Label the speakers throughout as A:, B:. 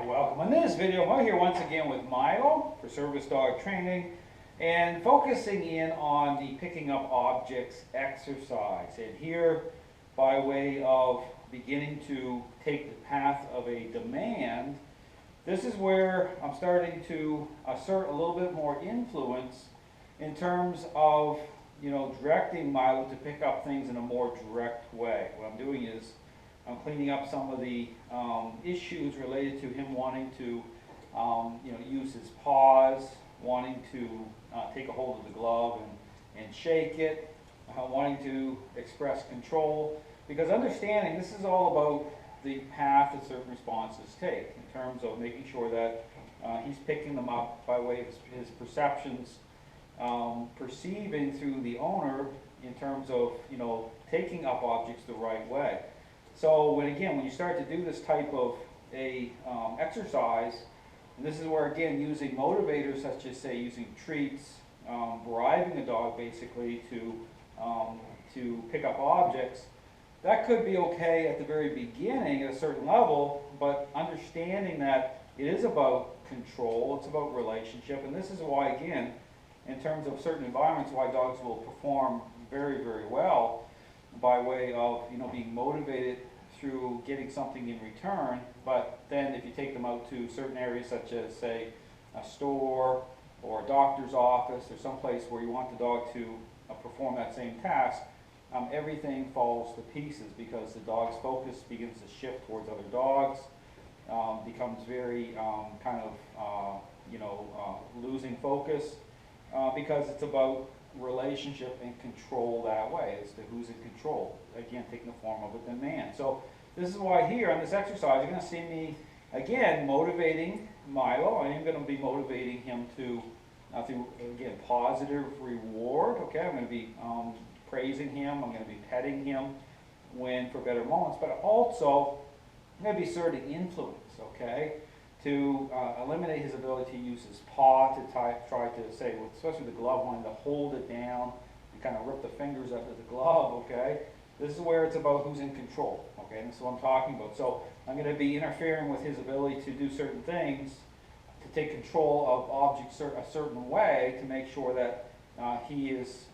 A: Welcome. In this video, we're here once again with Milo for service dog training and focusing in on the picking up objects exercise. And here, by way of beginning to take the path of a demand, this is where I'm starting to assert a little bit more influence in terms of, directing Milo to pick up things in a more direct way. What I'm doing is I'm cleaning up some of the issues related to him wanting to, use his paws, wanting to take a hold of the glove and shake it, wanting to express control. Because understanding this is all about the path that certain responses take in terms of making sure that he's picking them up by way of his perceptions, perceiving through the owner in terms of, taking up objects the right way. So when you start to do this type of a exercise, and this is where again using motivators such as say using treats, bribing a dog basically to pick up objects, that could be okay at the very beginning at a certain level, but understanding that it is about control, it's about relationship, and this is why again, in terms of certain environments, why dogs will perform very, very well by way of being motivated through getting something in return. But then if you take them out to certain areas such as say a store or a doctor's office or someplace where you want the dog to perform that same task, everything falls to pieces because the dog's focus begins to shift towards other dogs, becomes very losing focus because it's about relationship and control that way as to who's in control, again taking the form of a demand. So this is why here on this exercise you're going to see me again motivating Milo. I am going to be motivating him to through again positive reward. Okay, I'm going to be praising him, I'm going to be petting him when for better moments, but also I'm going to be asserting influence, okay, to eliminate his ability to use his paw to try to say, especially the glove, wanting to hold it down and kind of rip the fingers out of the glove, okay? This is where it's about who's in control, okay? And this is what I'm talking about. So I'm going to be interfering with his ability to do certain things, to take control of objects a certain way to make sure that he is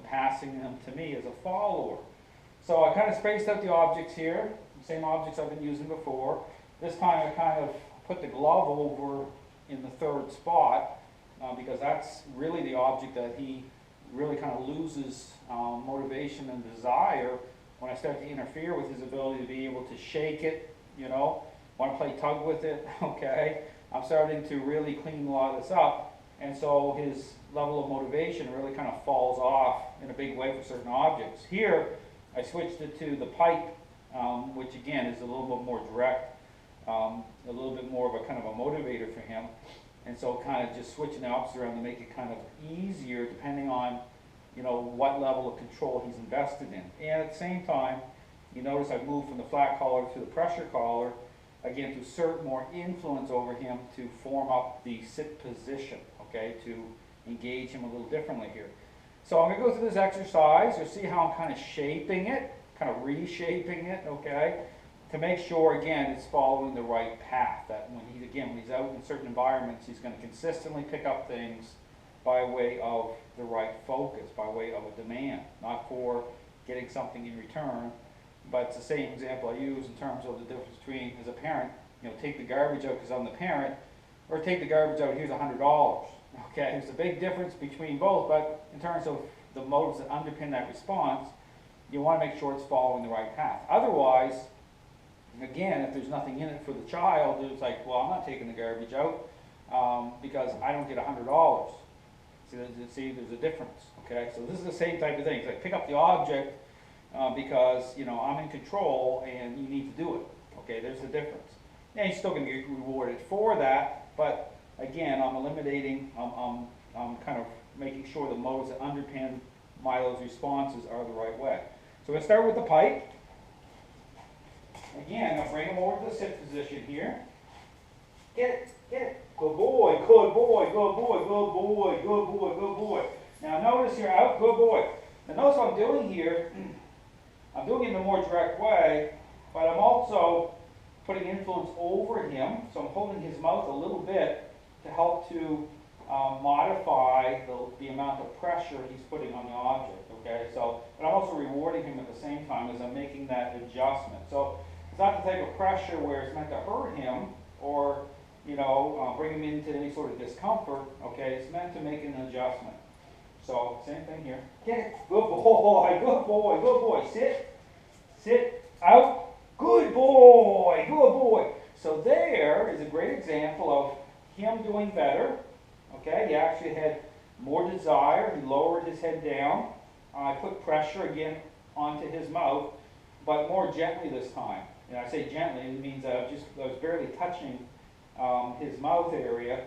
A: passing them to me as a follower. So I kind of spaced out the objects here, the same objects I've been using before. This time I kind of put the glove over in the third spot because that's really the object that he really kind of loses motivation and desire when I start to interfere with his ability to be able to shake it, want to play tug with it, okay? I'm starting to really clean a lot of this up, and so his level of motivation really kind of falls off in a big way for certain objects. Here, I switched it to the pipe, which again is a little bit more direct, a little bit more of a kind of a motivator for him, and so kind of just switching the opposite around to make it kind of easier depending on what level of control he's invested in. And at the same time, you notice I've moved from the flat collar to the pressure collar again to exert more influence over him to form up the sit position, okay, to engage him a little differently here. So I'm going to go through this exercise. You'll see how I'm kind of shaping it, kind of reshaping it, okay, to make sure, again, it's following the right path. That when he's out in certain environments, he's going to consistently pick up things by way of the right focus, by way of a demand, not for getting something in return. But it's the same example I use in terms of the difference between, as a parent, take the garbage out because I'm the parent, or take the garbage out, here's $100. Okay, there's a big difference between both, but in terms of the motives that underpin that response, you want to make sure it's following the right path. Otherwise, again, if there's nothing in it for the child, it's like, well, I'm not taking the garbage out because I don't get $100. See, there's a difference, okay? So this is the same type of thing. It's like pick up the object because, I'm in control and you need to do it, okay? There's the difference. And you're still going to get rewarded for that, but again, I'm eliminating, I'm kind of making sure the motives that underpin Milo's responses are the right way. So we're going to start with the pipe. Again, I'll bring him over to the sit position here. Get it, get it. Good boy, good boy, good boy, good boy, good boy, good boy. Now notice here, out, good boy. Now notice what I'm doing here. I'm doing it in a more direct way, but I'm also putting influence over him. So I'm holding his mouth a little bit to help to modify the amount of pressure he's putting on the object, okay? So, but I'm also rewarding him at the same time as I'm making that adjustment. So it's not the type of pressure where it's meant to hurt him or, you know, bring him into any sort of discomfort, okay? It's meant to make an adjustment. So, same thing here. Get it. Good boy, good boy, good boy. Sit, sit, out. Good boy, good boy. So there is a great example of him doing better. Okay, he actually had more desire. He lowered his head down. I put pressure again onto his mouth, but more gently this time. And I say gently, it means I was barely touching his mouth area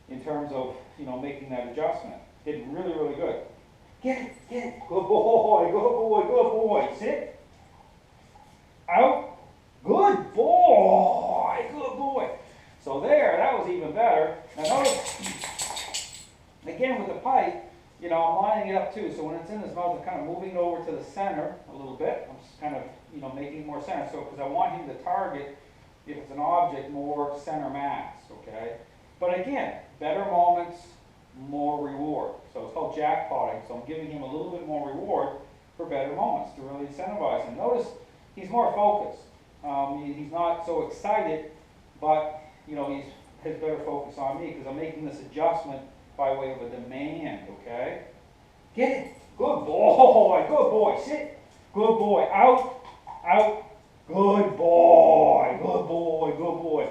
A: in terms of, you know, making that adjustment. Did really, really good. Get it, get it. Good boy, good boy, good boy. Sit. Out. Good boy, good boy. So there, that was even better. Now notice, again with the pipe, you know, I'm lining it up too. So when it's in his mouth, I'm kind of moving over to the center a little bit. I'm just kind of, you know, making it more center. So because I want him to target, if it's an object, more center mass, okay? But again, better moments, more reward. So it's called jackpotting. So I'm giving him a little bit more reward for better moments to really incentivize him. Notice he's more focused. He's not so excited, but you know, he has better focus on me because I'm making this adjustment by way of a demand, okay? Get it. Good boy, good boy. Sit. Good boy. Out, out. Good boy, good boy, good boy.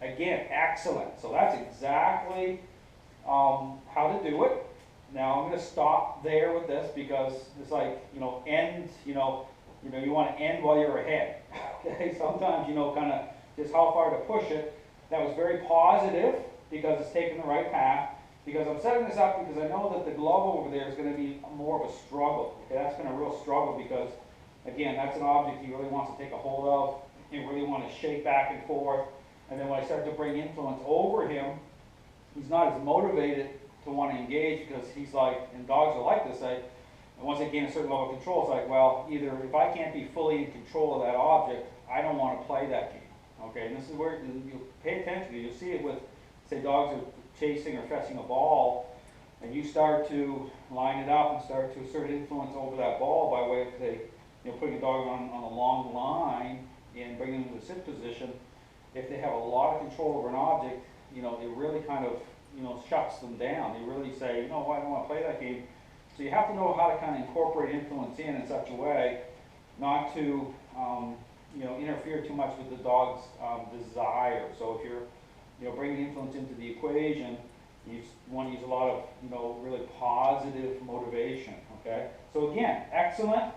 A: Again, excellent. So that's exactly how to do it. Now I'm going to stop there with this because it's like, you know, end, you want to end while you're ahead. Okay, sometimes, you know, kind of just how far to push it. That was very positive because it's taking the right path. Because I'm setting this up because I know that the glove over there is going to be more of a struggle. Okay, that's been a real struggle because, again, that's an object he really wants to take a hold of. He really want to shake back and forth. And then when I start to bring influence over him, he's not as motivated to want to engage because he's like, and dogs are like this, and once they gain a certain level of control, it's like, well, either if I can't be fully in control of that object, I don't want to play that game. Okay, and this is where you pay attention. You'll see it with, say, dogs are chasing or fetching a ball, and you start to line it up and start to assert influence over that ball by way of, say, you know, putting a dog on a long line and bringing them to the sit position. If they have a lot of control over an object, you know, it really kind of, you know, shuts them down. They really say, you know what, I don't want to play that game. So you have to know how to kind of incorporate influence in such a way not to, you know, interfere too much with the dog's desire. So if you're, you know, bringing influence into the equation, you want to use a lot of, you know, really positive motivation. Okay. So again, excellent.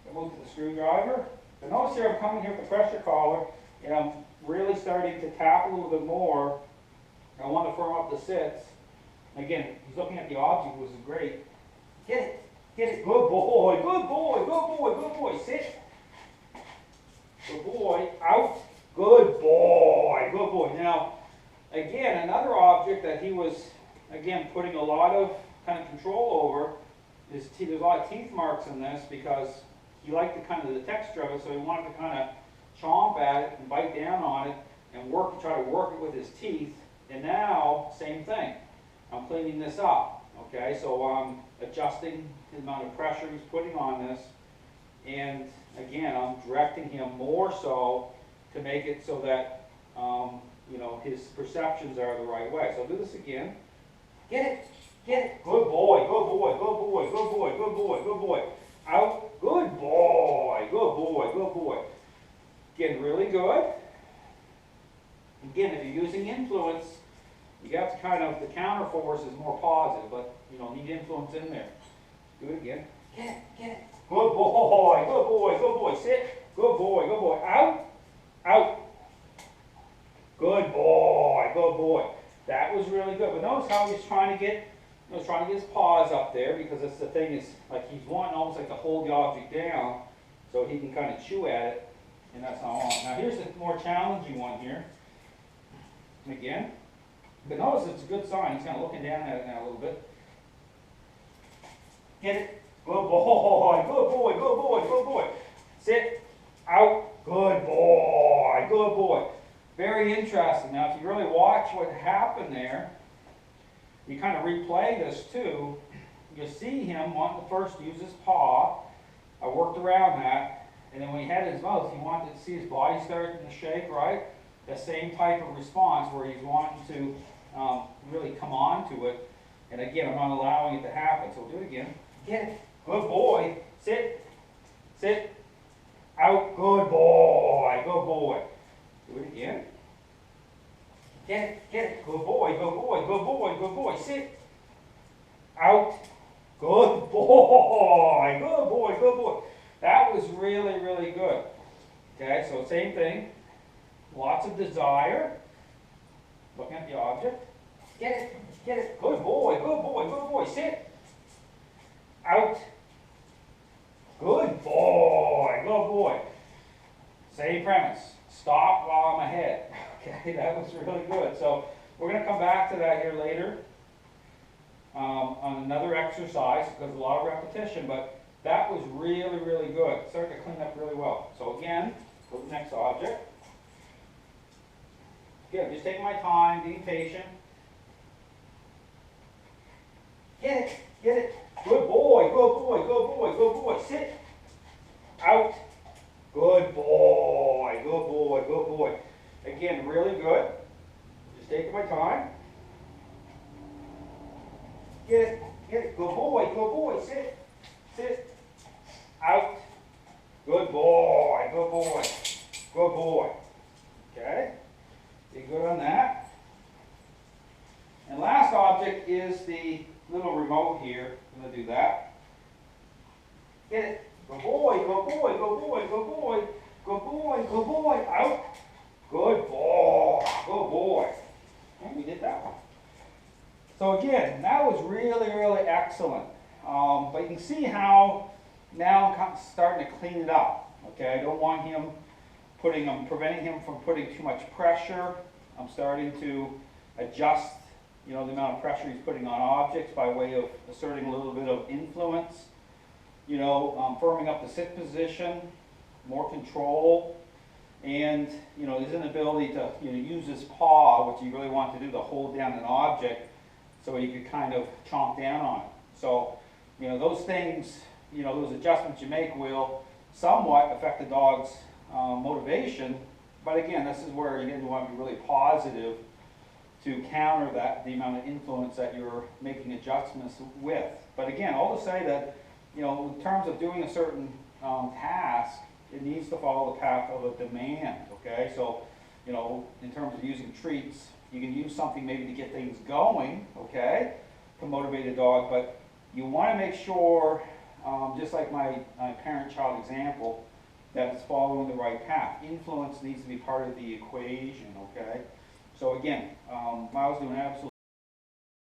A: I move to the screwdriver. So notice here I'm coming here with the pressure collar, and I'm really starting to tap a little bit more. I want to firm up the sits. Again, he's looking at the object, which is great. Get it, get it. Good boy, good boy, good boy, good boy. Sit. Good boy. Out. Good boy, good boy. Now, again, another object that he was, again, putting a lot of kind of control over is there's a lot of teeth marks in this because he liked the kind of the texture of it, so he wanted to kind of chomp at it and bite down on it and try to work it with his teeth. And now, same thing. I'm cleaning this up, okay? So I'm adjusting the amount of pressure he's putting on this. And again, I'm directing him more so to make it so that, you know, his perceptions are the right way. So I'll do this again. Get it, get it. Good boy, good boy, good boy, good boy, good boy, good boy. Out, good boy, good boy, good boy. Again, really good. Again, if you're using influence, you have to kind of, the counter force is more positive, but you know, need influence in there. Do it again. Get it, get it. Good boy, good boy, good boy. Sit. Good boy, good boy. Out, out. Good boy, good boy. That was really good. But notice how he's trying to get, his paws up there because that's the thing is, like he's wanting almost like to hold the object down so he can kind of chew at it, and that's not on. Now here's the more challenging one here. Again. But notice it's a good sign. He's kind of looking down at it now a little bit. Get it. Good boy. Good boy. Good boy. Good boy. Sit. out, good boy, good boy. Very interesting. Now, if you really watch what happened there, you kind of replay this too, you see him wanting to first use his paw. I worked around that, and then when he had his mouth, he wanted to see his body starting to shake, right? The same type of response where he's wanting to really come on to it. And again, I'm not allowing it to happen, so we'll do it again. Get it. Good boy. Sit. Sit. Out. Good boy. Good boy. Do it again. Get it. Get it. Good boy. Good boy. Good boy. Good boy. Sit. Out. Good boy. Good boy. Good boy. That was really, really good. Okay, so same thing. Lots of desire. Looking at the object. Get it. Get it. Good boy. Good boy. Good boy. Sit. Out. Good boy. Good boy. Same premise. Stop while I'm ahead. Okay, that was really good. So we're going to come back to that here later on another exercise because a lot of repetition, but that was really, really good. Started to clean up really well. So again, go to the next object. Again, just taking my time, being patient. Get it, get it. Good boy, good boy, good boy, good boy. Sit. Out. Good boy, good boy, good boy. Again, really good. Just taking my time. Get it, get it. Good boy, good boy. Sit, sit. Out. Good boy, good boy, good boy. Okay, be good on that. And last object is the little remote here. I'm going to do that. Get it. Good boy, good boy, good boy, good boy, good boy, good boy. Out. Good boy, good boy. And we did that one. So again, that was really, really excellent. But you can see how now I'm starting to clean it up. Okay, I don't want him I'm preventing him from putting too much pressure. I'm starting to adjust, the amount of pressure he's putting on objects by way of asserting a little bit of influence. Firming up the sit position, more control, and his inability to use his paw, which you really want to do, to hold down an object so he could kind of chomp down on it. So, those things, those adjustments you make will somewhat affect the dog's motivation. But again, this is where you want to be really positive to counter the amount of influence that you're making adjustments with. But again, all to say that, in terms of doing a certain task, it needs to follow the path of a demand, okay? So, in terms of using treats, you can use something maybe to get things going, okay, to motivate a dog, but you want to make sure, just like my parent-child example, that it's following the right path. Influence needs to be part of the equation, okay? So again, Miles doing an absolute